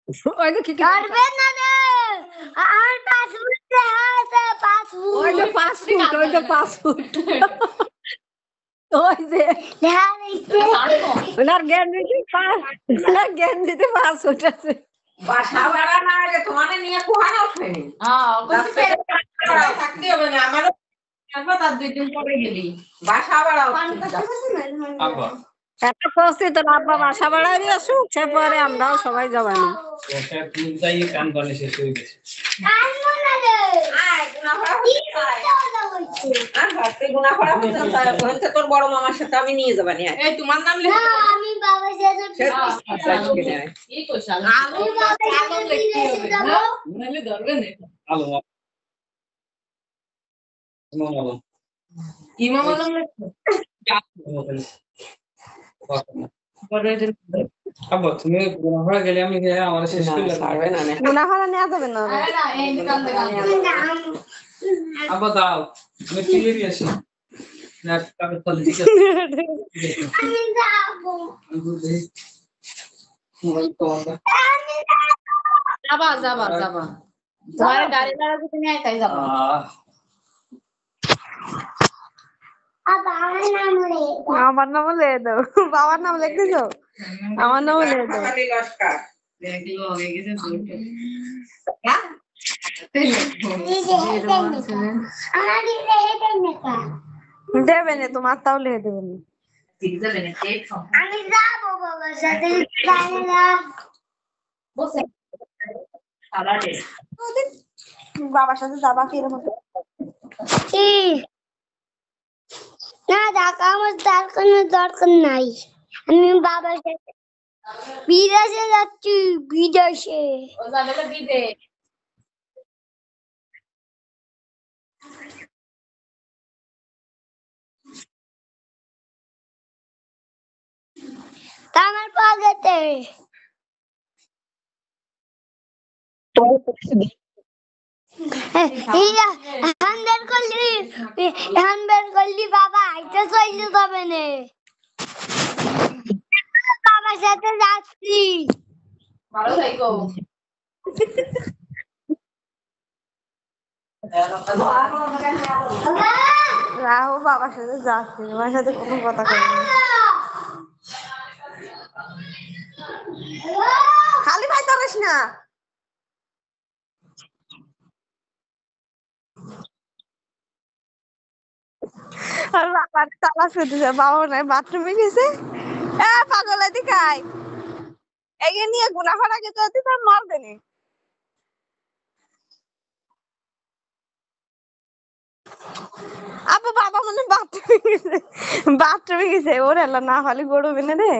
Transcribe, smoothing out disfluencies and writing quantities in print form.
ওই যে কি ধরবে না রে আর 5 ফুট আছে 5 ফুট ওই যে 5 ফুট ওই যে 5 ফুট ওই যে ওনার জ্ঞান দিতে 5 ফুট আছে বাসা ভাড়া না আগে তোমাকে নিয়ে কোহানা ওঠেনি থাকতে হবে না আমারও তার 2 দিন পরে গেলি বাসা ভাড়া একটা করছি তো আব্বা বাসা বাড়াই দিয়ে আসুক সে পরে আমরাও সবাই যাবানি তোর বড় মামার সাথে আমি নিয়ে যাবানি এই তোমার নাম লিখে আমি বাবার সাথে আমি বাবার সাথে যাব নালে ধরবে না আলো ইমাম আলম আব্বা তুমি গুনাহরা গেলে আমি আমার শেষ করে পারবে না গুনাহরা নেওয়া যাবে না এই দোকান থেকে আব্বা দাও আমি ফিরে দিয়ে আসি না তবে চল ঠিক আছে আমি যাব যাবা তোমার গাড়ি ভাড়া যদি নেয় তাই যাবা আমার নাম লিখে দাও বাবার নাম লিখে দাও আমার নাম লিখে দাও দেবে না তোমার তাও লিখে দেবে না আমি যাবো বাবার সাথে বাবার সাথে যাবা কিরকম না দেখা আমার তার কোনো দরকার নাই আমি বাবার সাথে বিদেশে যাচ্ছি বিদেশে আমার পকেটে করলি বাবা আইতে চলে যাবে না বাবার সাথে যাচ্ছি ভালো থাকো রাহু বাবার সাথে যাচ্ছে তোমার সাথে কোনো কথা কইনি খালি ভাই তরিস না আর বাবার তালা শুতেছে বাবা নাই বাথরুমে গেছে পাগল এদিকে আয় এগিয়ে নিয়ে গুনাফাড়া গেছে তার মার দেনি আব্বু বাবা মনে বাথরুমে গেছে ওর এলা না হলে গড়বে না রে